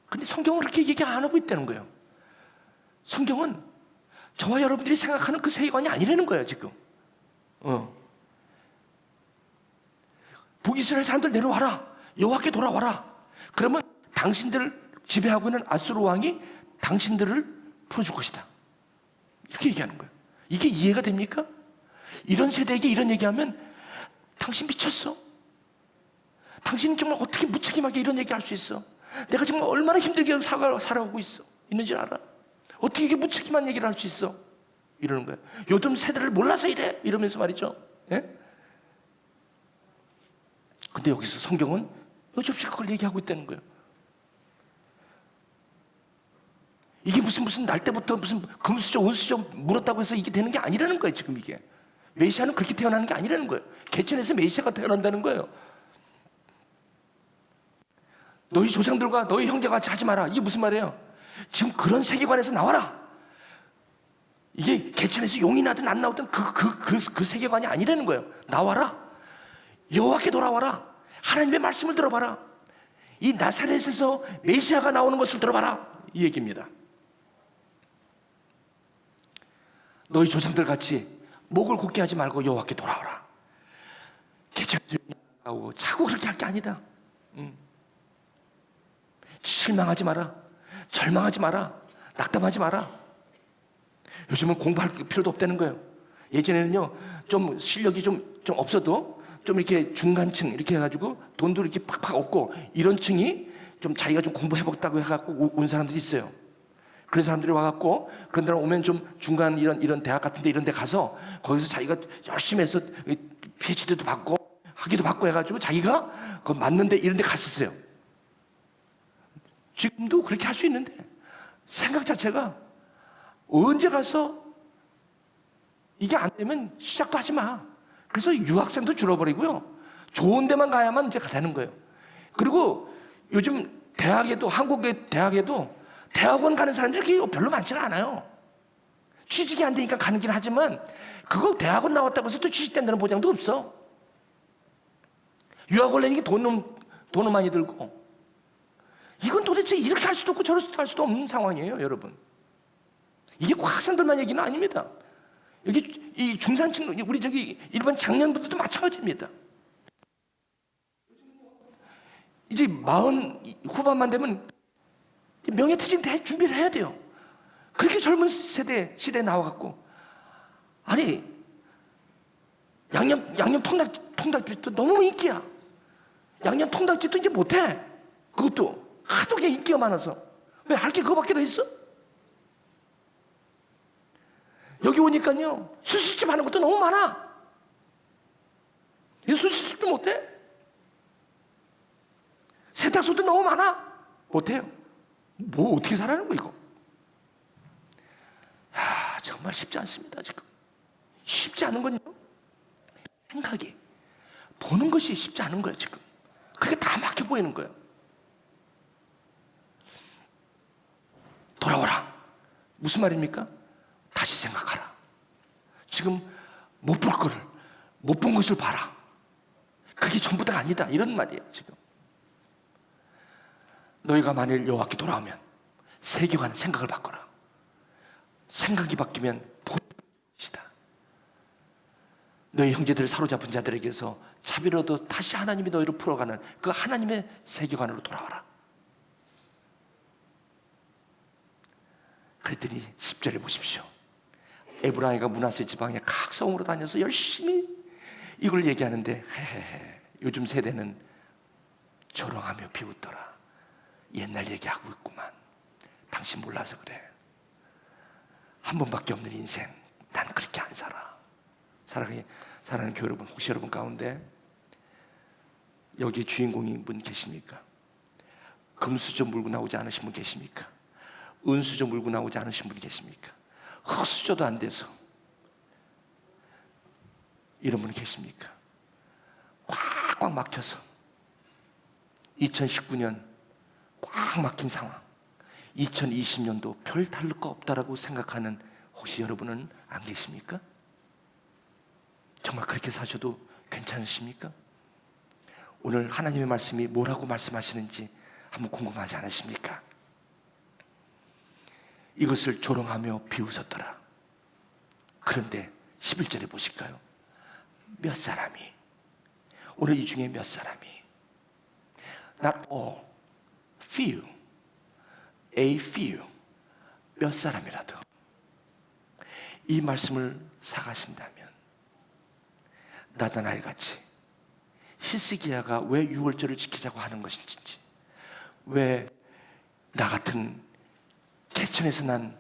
근데 성경은 그렇게 얘기 안 하고 있다는 거예요. 성경은 저와 여러분들이 생각하는 그 세계관이 아니라는 거예요 지금. 북이스라엘 사람들 내려와라, 여호와께 돌아와라. 그러면 당신들을 지배하고 있는 아수르 왕이 당신들을 풀어줄 것이다, 이렇게 얘기하는 거예요. 이게 이해가 됩니까? 이런 세대에게 이런 얘기하면 당신 미쳤어? 당신은 정말 어떻게 무책임하게 이런 얘기할 수 있어? 내가 정말 얼마나 힘들게 살아가고 있는 줄 알아? 어떻게 이게 무책임한 얘기를 할 수 있어? 이러는 거예요. 요즘 세대를 몰라서 이래, 이러면서 말이죠. 예? 근데 여기서 성경은 여지없이 그걸 얘기하고 있다는 거예요. 이게 무슨 날 때부터 무슨 금수저 은수저 물었다고 해서 이게 되는 게 아니라는 거예요. 지금 이게 메시아는 그렇게 태어나는 게 아니라는 거예요. 개천에서 메시아가 태어난다는 거예요. 너희 조상들과 너희 형제가 같이 하지 마라, 이게 무슨 말이에요? 지금 그런 세계관에서 나와라. 이게 개천에서 용이 나든 안 나오든 그 세계관이 아니라는 거예요. 나와라, 여호와께 돌아와라, 하나님의 말씀을 들어봐라, 이 나사렛에서 메시아가 나오는 것을 들어봐라, 이 얘기입니다. 너희 조상들 같이 목을 곧게 하지 말고 여호와께 돌아오라. 개천에서 나오고 자꾸 그렇게 할 게 아니다. 실망하지 마라, 절망하지 마라, 낙담하지 마라. 요즘은 공부할 필요도 없다는 거예요. 예전에는요, 좀 실력이 좀 없어도 좀 이렇게 중간층 이렇게 해가지고 돈도 이렇게 팍팍 얻고 이런 층이 좀 자기가 좀 공부해보겠다고 해갖고 온 사람들이 있어요. 그런 사람들이 와갖고 그런 데로 오면 좀 중간 이런 대학 같은데 이런 데 가서 거기서 자기가 열심히 해서 PhD도 받고 학위도 받고 해가지고 자기가 그 맞는데 이런 데 갔었어요. 지금도 그렇게 할 수 있는데 생각 자체가 언제 가서 이게 안 되면 시작도 하지 마. 그래서 유학생도 줄어버리고요, 좋은 데만 가야만 이제 되는 거예요. 그리고 요즘 대학에도, 한국의 대학에도 대학원 가는 사람들이 별로 많지는 않아요. 취직이 안 되니까 가는긴 하지만 그거 대학원 나왔다고 해서 또 취직된다는 보장도 없어. 유학을 내는 게 돈은 많이 들고, 이건 도대체 이렇게 할 수도 없고 저렇게 할 수도 없는 상황이에요, 여러분. 이게 꼭 학생들만 얘기는 아닙니다. 여기 이 중산층, 우리 저기 일반 장년분들도 마찬가지입니다. 이제 40 후반만 되면 명예퇴직 준비를 해야 돼요. 그렇게 젊은 시대에 나와갖고, 아니 양념 통닭집도 너무 인기야. 양념 통닭집도 이제 못해. 그것도 하도 그냥 인기가 많아서. 왜 할 게 그거밖에 더 있어? 여기 오니까요, 수시집 하는 것도 너무 많아. 이 수시집도 못해. 세탁소도 너무 많아. 못해요. 뭐 어떻게 살아는 거 이거? 정말 쉽지 않습니다. 지금 쉽지 않은 건요, 생각이, 보는 것이 쉽지 않은 거예요. 지금 그게 다 막혀 보이는 거예요. 돌아오라, 무슨 말입니까? 다시 생각하라. 지금 못 볼 거를, 못 본 것을 봐라. 그게 전부다가 아니다. 이런 말이에요, 지금. 너희가 만일 여호와께 돌아오면 세계관, 생각을 바꿔라. 생각이 바뀌면 보이시다. 너희 형제들을 사로잡은 자들에게서 차비로도 다시 하나님이 너희를 풀어가는 그 하나님의 세계관으로 돌아와라. 그랬더니 10절에 보십시오. 에브라임과 므낫세 지방에 각 성으로 다녀서 열심히 이걸 얘기하는데 요즘 세대는 조롱하며 비웃더라. 옛날 얘기하고 있구만. 당신 몰라서 그래. 한 번밖에 없는 인생, 난 그렇게 안 살아. 사랑하는 교회 여러분, 혹시 여러분 가운데 여기 주인공인 분 계십니까? 금수저 물고 나오지 않으신 분 계십니까? 은수저 물고 나오지 않으신 분 계십니까? 흙수저도 안 돼서 이런 분 계십니까? 꽉꽉 막혀서 2019년 꽉 막힌 상황, 2020년도 별 다를 거 없다라고 생각하는 혹시 여러분은 안 계십니까? 정말 그렇게 사셔도 괜찮으십니까? 오늘 하나님의 말씀이 뭐라고 말씀하시는지 한번 궁금하지 않으십니까? 이것을 조롱하며 비웃었더라. 그런데 11절에 보실까요? 몇 사람이, 오늘 이 중에 몇 사람이, not all, few, a few, 몇 사람이라도 이 말씀을 사가신다면 나다나엘 같이 히스기야가 왜 유월절을 지키자고 하는 것인지, 왜 나 같은 개천에서 난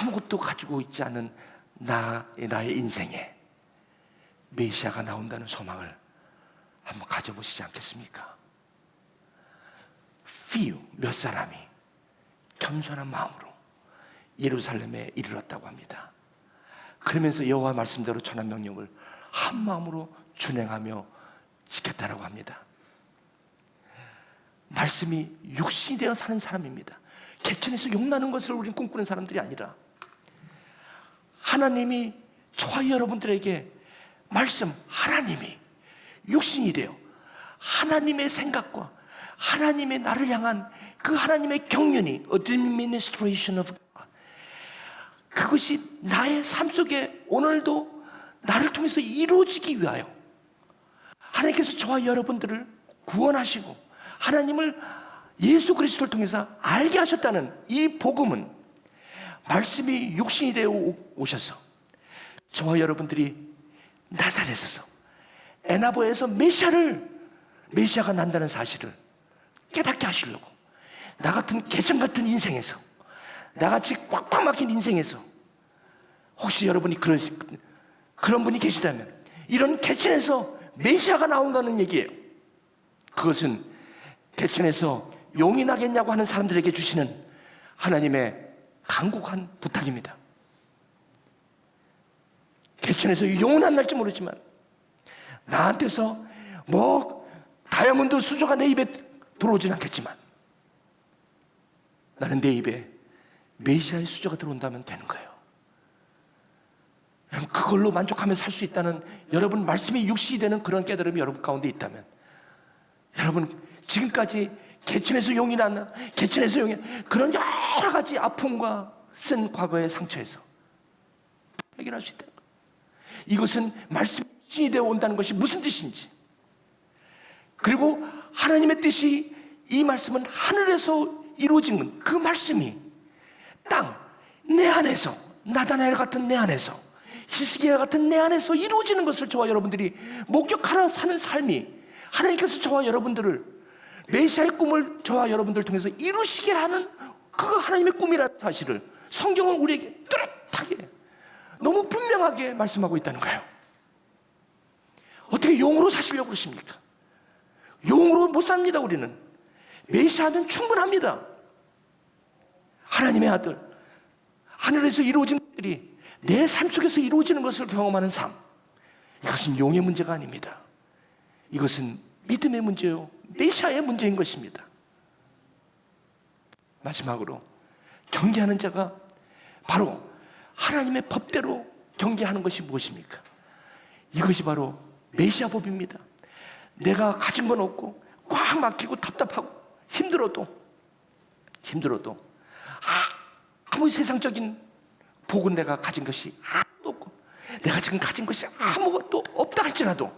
아무것도 가지고 있지 않은 나의 인생에 메시아가 나온다는 소망을 한번 가져보시지 않겠습니까? few, 몇 사람이 겸손한 마음으로 예루살렘에 이르렀다고 합니다. 그러면서 여호와 말씀대로 전한 명령을 한 마음으로 준행하며 지켰다라고 합니다. 말씀이 육신이 되어 사는 사람입니다. 개천에서 용나는 것을 우리는 꿈꾸는 사람들이 아니라 하나님이 저와 여러분들에게 말씀, 하나님이 육신이 되어 하나님의 생각과 하나님의 나를 향한 그 하나님의 경륜이 administration of God, 그것이 나의 삶 속에 오늘도 나를 통해서 이루어지기 위하여 하나님께서 저와 여러분들을 구원하시고 하나님을 예수 그리스도를 통해서 알게 하셨다는 이 복음은 말씀이 육신이 되어 오셔서 저와 여러분들이 나사렛에서 에나보에서 메시아가 난다는 사실을 깨닫게 하시려고 나 같은 개천 같은 인생에서, 나같이 꽉꽉 막힌 인생에서 혹시 여러분이 그런 분이 계시다면 이런 개천에서 메시아가 나온다는 얘기예요. 그것은 개천에서 용이 나겠냐고 하는 사람들에게 주시는 하나님의 간곡한 부탁입니다. 개천에서 용은 안 날지 모르지만 나한테서 뭐 다이아몬드 수조가 내 입에 들어오진 않겠지만 나는 내 입에 메시아의 수조가 들어온다면 되는 거예요. 여러분, 그걸로 만족하며 살 수 있다는, 여러분 말씀이 육신이 되는 그런 깨달음이 여러분 가운데 있다면, 여러분 지금까지 개천에서 용이 났나, 개천에서 용이, 그런 여러 가지 아픔과 쓴 과거의 상처에서 해결할 수 있다는 거예요. 이것은 말씀이 육신이 되어 온다는 것이 무슨 뜻인지, 그리고 하나님의 뜻이, 이 말씀은 하늘에서 이루어진 그 말씀이 땅, 내 안에서, 나다나엘 같은 내 안에서, 히스기야 같은 내 안에서 이루어지는 것을 저와 여러분들이 목격하러 사는 삶이, 하나님께서 저와 여러분들을, 메시아의 꿈을 저와 여러분들을 통해서 이루시게 하는 그 하나님의 꿈이라는 사실을 성경은 우리에게 뚜렷하게, 너무 분명하게 말씀하고 있다는 거예요. 어떻게 용으로 사시려고 그러십니까? 용으로 못 삽니다. 우리는 메시아면 충분합니다. 하나님의 아들, 하늘에서 이루어진 것들이 내 삶 속에서 이루어지는 것을 경험하는 삶, 이것은 용의 문제가 아닙니다. 이것은 믿음의 문제요, 메시아의 문제인 것입니다. 마지막으로 경계하는 자가 바로 하나님의 법대로 경계하는 것이 무엇입니까? 이것이 바로 메시아법입니다. 내가 가진 건 없고 꽉 막히고 답답하고 힘들어도 아무 세상적인 복은 내가 가진 것이 아무것도 없고 내가 지금 가진 것이 아무것도 없다 할지라도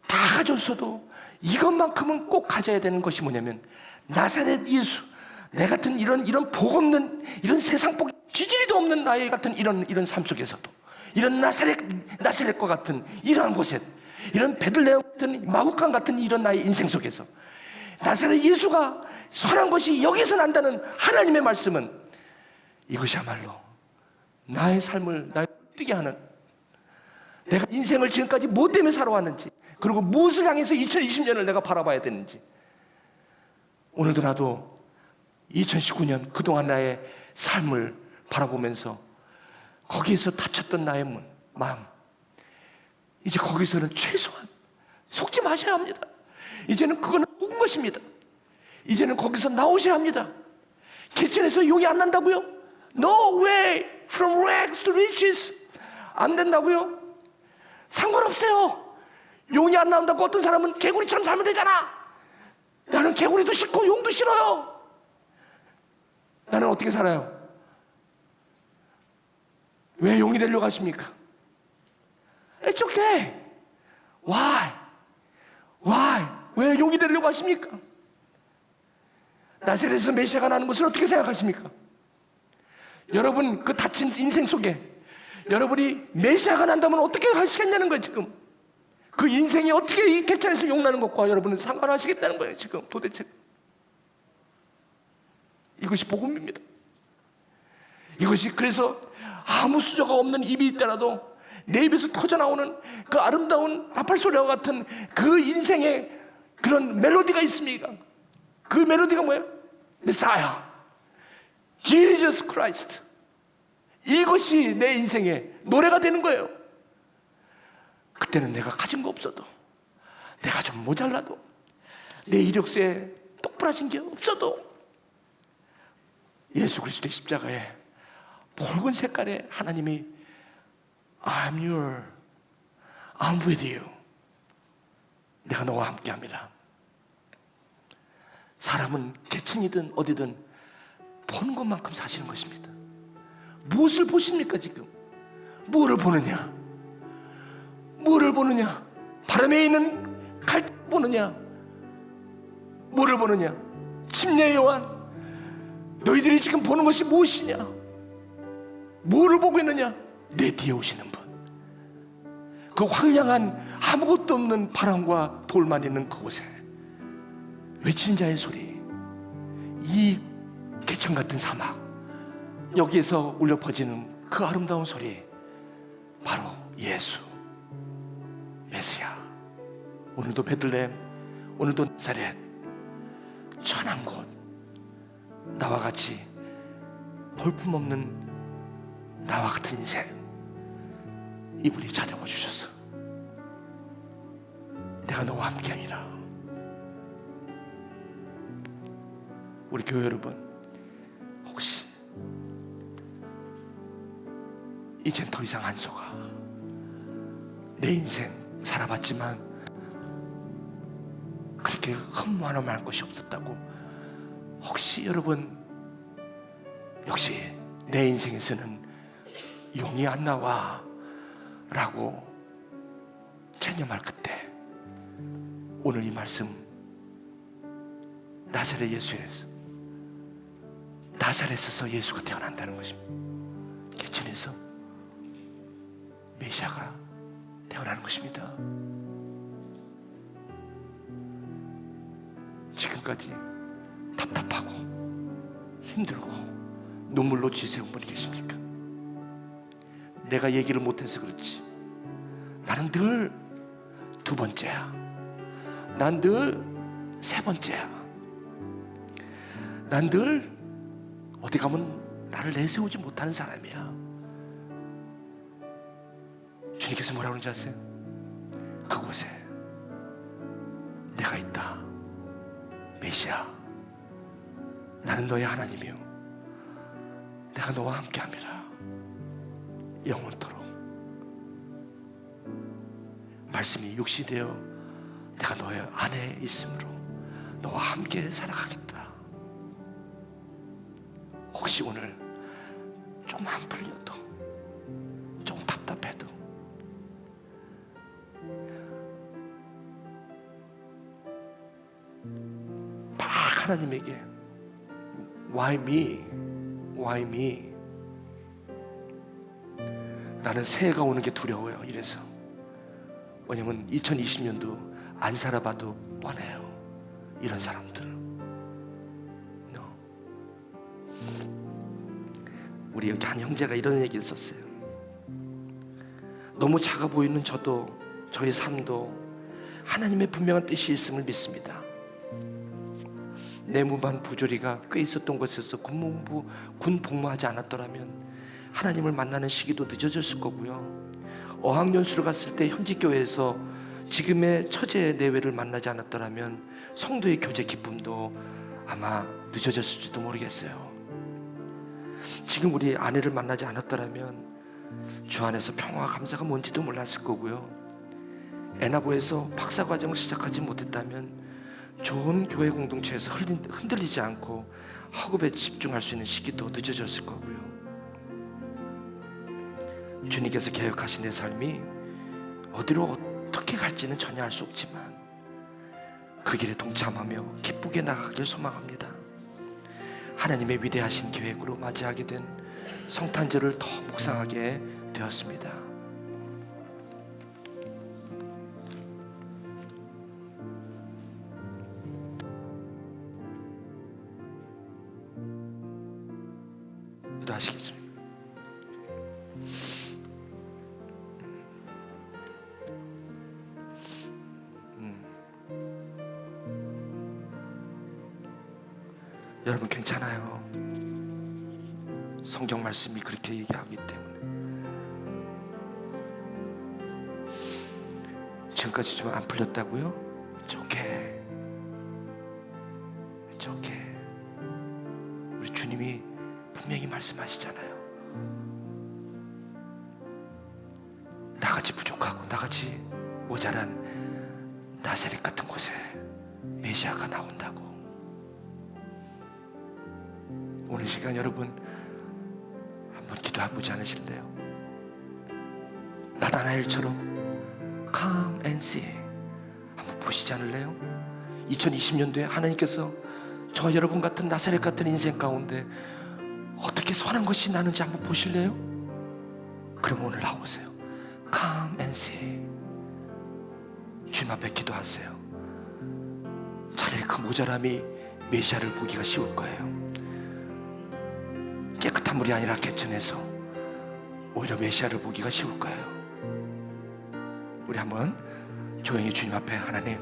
다 가졌어도 이것만큼은 꼭 가져야 되는 것이 뭐냐면 나사렛 예수, 내 같은 이런 복 없는 이런 세상 복 지지리도 없는 나의 같은 이런 삶 속에서도 이런 나사렛과 같은 이러한 곳에 이런 베들레헴 같은 마구간 같은 이런 나의 인생 속에서 나사렛 예수가 선한 것이 여기서 난다는 하나님의 말씀은 이것이야말로 나의 삶을 날 뛰게 하는, 내가 인생을 지금까지 뭐 때문에 살아왔는지, 그리고 무엇을 향해서 2020년을 내가 바라봐야 되는지, 오늘도 나도 2019년 그동안 나의 삶을 바라보면서 거기에서 다쳤던 나의 마음, 이제 거기서는 최소한 속지 마셔야 합니다. 이제는 그거는 속은 것입니다. 이제는 거기서 나오셔야 합니다. 개천에서 용이 안 난다고요? No way from rags to riches. 안 된다고요? 상관없어요. 용이 안 나온다고 어떤 사람은 개구리처럼 살면 되잖아. 나는 개구리도 싫고 용도 싫어요. 나는 어떻게 살아요? 왜 용이 되려고 하십니까? It's okay. Why? 왜 용이 되려고 하십니까? 나사렛에서 메시아가 나는 것을 어떻게 생각하십니까? 여러분 그 다친 인생 속에 여러분이 메시아가 난다면 어떻게 하시겠냐는 거예요. 지금 그 인생이 어떻게 이 개천에서 용나는 것과 여러분은 상관하시겠다는 거예요. 지금 도대체 이것이 복음입니다. 이것이 그래서 아무 수저가 없는 입이 있더라도 내 입에서 터져나오는 그 아름다운 나팔소리와 같은 그 인생의 그런 멜로디가 있습니까? 그 멜로디가 뭐예요? 메사야, Jesus Christ. 이것이 내 인생의 노래가 되는 거예요. 그때는 내가 가진 거 없어도, 내가 좀 모자라도, 내 이력서에 똑부러진 게 없어도 예수 그리스도의 십자가에 붉은 색깔의 하나님이 I'm with you. 내가 너와 함께합니다. 사람은 계층이든 어디든 보는 것만큼 사시는 것입니다. 무엇을 보십니까 지금? 뭐를 보느냐? 뭐를 보느냐? 바람에 있는 갈대 보느냐? 뭐를 보느냐? 침례 요한, 너희들이 지금 보는 것이 무엇이냐? 뭐를 보고 있느냐? 내 뒤에 오시는 분, 그 황량한 아무것도 없는 바람과 돌만 있는 그곳에 외치는 자의 소리, 이 개천 같은 사막, 여기에서 울려 퍼지는 그 아름다운 소리, 바로 예수, 메시아. 오늘도 베들레헴, 오늘도 나사렛, 천한 곳, 나와 같이 볼품없는 나와 같은 인생, 이분이 찾아와 주셔서 내가 너와 함께하리라. 우리 교회 여러분, 혹시 이젠 더 이상 한소가 내 인생 살아봤지만 그렇게 흠모하는 것이 없었다고, 혹시 여러분 역시 내 인생에서는 용이 안 나와 라고 체념할 그때, 오늘 이 말씀, 나사렛에서 예수가 태어난다는 것입니다. 개천에서 메시아가 태어나는 것입니다. 지금까지 답답하고 힘들고 눈물로 지새운 분이 계십니까? 내가 얘기를 못해서 그렇지, 나는 늘 두 번째야, 난 늘 세 번째야, 난 늘 어디 가면 나를 내세우지 못하는 사람이야. 주님께서 뭐라고 그러는지 아세요? 그곳에 내가 있다, 메시아, 나는 너의 하나님이요, 내가 너와 함께함이라 영원토록. 말씀이 육신이 되어 내가 너의 안에 있으므로 너와 함께 살아가겠다. 혹시 오늘 좀 안 풀려도, 조금 답답해도 막 하나님에게 Why me? Why me? 나는 새해가 오는 게 두려워요. 이래서. 왜냐면 2020년도 안 살아봐도 뻔해요. 이런 사람들. No. 우리 여기 한 형제가 이런 얘기를 썼어요. 너무 작아 보이는 저도, 저의 삶도 하나님의 분명한 뜻이 있음을 믿습니다. 내무반 부조리가 꽤 있었던 곳에서 군 복무하지 않았더라면 하나님을 만나는 시기도 늦어졌을 거고요. 어학연수를 갔을 때 현지 교회에서 지금의 처제 내외를 만나지 않았더라면 성도의 교제 기쁨도 아마 늦어졌을지도 모르겠어요. 지금 우리 아내를 만나지 않았더라면 주 안에서 평화와 감사가 뭔지도 몰랐을 거고요. 애나보에서 박사과정을 시작하지 못했다면 좋은 교회 공동체에서 흔들리지 않고 학업에 집중할 수 있는 시기도 늦어졌을 거고요. 주님께서 계획하신 내 삶이 어디로 어떻게 갈지는 전혀 알 수 없지만 그 길에 동참하며 기쁘게 나가길 소망합니다. 하나님의 위대하신 계획으로 맞이하게 된 성탄절을 더 묵상하게 되었습니다. 기도하시겠습니다. 여러분 괜찮아요. 성경 말씀이 그렇게 얘기하기 때문에. 지금까지 좀 안 풀렸다고요? It's okay. It's okay. 우리 주님이 분명히 말씀하시잖아요. 나같이 부족하고 나같이 모자란 나사렛 같은 곳에 메시아가 나온다고. 오늘 시간 여러분 한번 기도해보지 않으실래요? 나다나엘처럼 Come and see 한번 보시지 않을래요? 2020년도에 하나님께서 저 여러분 같은 나사렛 같은 인생 가운데 어떻게 선한 것이 나는지 한번 보실래요? 그럼 오늘 나오세요. Come and see. 주님 앞에 기도하세요. 차라리 그 모자람이 메시아를 보기가 쉬울 거예요. 깨끗한 물이 아니라 개천에서 오히려 메시아를 보기가 쉬울 거예요. 우리 한번 조용히 주님 앞에, 하나님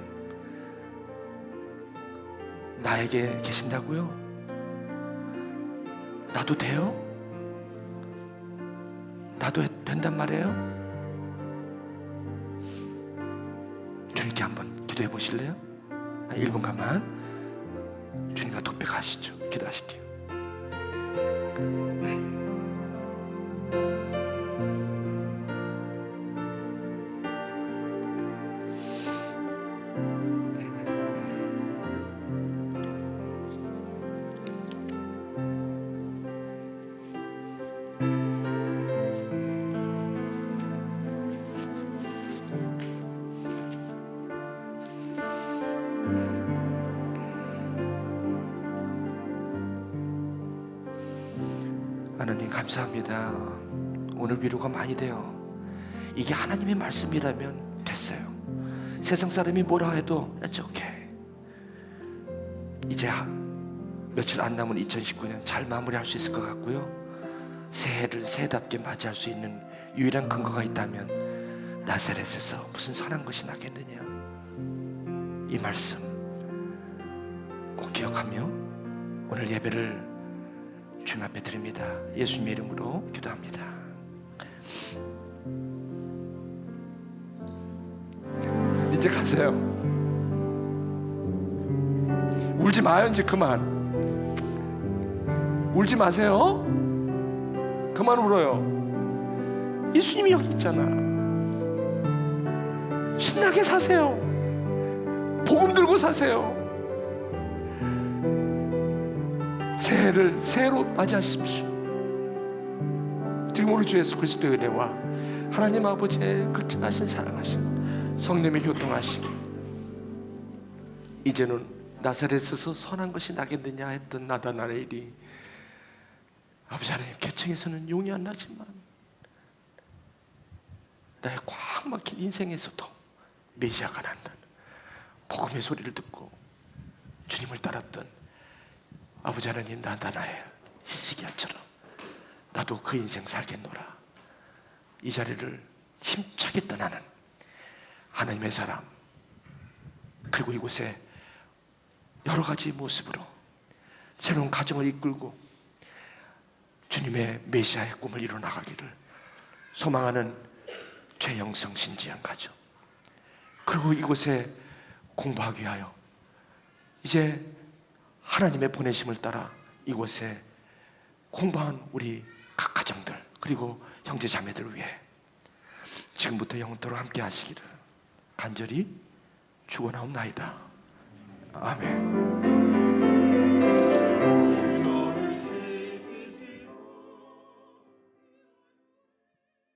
나에게 계신다고요? 나도 돼요? 나도 된단 말이에요? 주님께 한번 기도해 보실래요? 한 1분간만 주님과 독백하시죠. 기도하실게요. 하나님 감사합니다. 오늘 위로가 많이 돼요. 이게 하나님의 말씀이라면 됐어요. 세상 사람이 뭐라 해도 It's okay. 이제 며칠 안 남은 2019년 잘 마무리할 수 있을 것 같고요. 새해를 새해답게 맞이할 수 있는 유일한 근거가 있다면 나사렛에서 무슨 선한 것이 나겠느냐. 이 말씀 꼭 기억하며 오늘 예배를 주님 앞에 드립니다. 예수님의 이름으로 기도합니다. 이제 가세요. 울지 마요. 이제 그만. 울지 마세요. 그만 울어요. 예수님이 여기 있잖아. 신나게 사세요. 복음 들고 사세요. 새해를 새해로 맞이하십시오. 지금 우리 주 예수 그리스도의 은혜와 하나님 아버지의 극진하신 사랑하심, 성령의 교통하심, 이제는 나사렛에서 선한 것이 나겠느냐 했던 나다나엘의 일이 아버지 하나님, 개척에서는 용이 안 나지만 나의 꽉 막힌 인생에서도 메시아가 난다는 복음의 소리를 듣고 주님을 따랐던 아버지 하나님, 나다나엘 히스기야처럼 나도 그 인생 살겠노라. 이 자리를 힘차게 떠나는 하나님의 사람, 그리고 이곳에 여러 가지 모습으로 새로운 가정을 이끌고 주님의 메시아의 꿈을 이뤄나가기를 소망하는 최영성 신지연 가족, 그리고 이곳에 공부하기 위하여 이제 하나님의 보내심을 따라 이곳에 공부한 우리 각 가정들, 그리고 형제 자매들을 위해 지금부터 영원토록 함께 하시기를 간절히 축원하옵나이다. 아멘.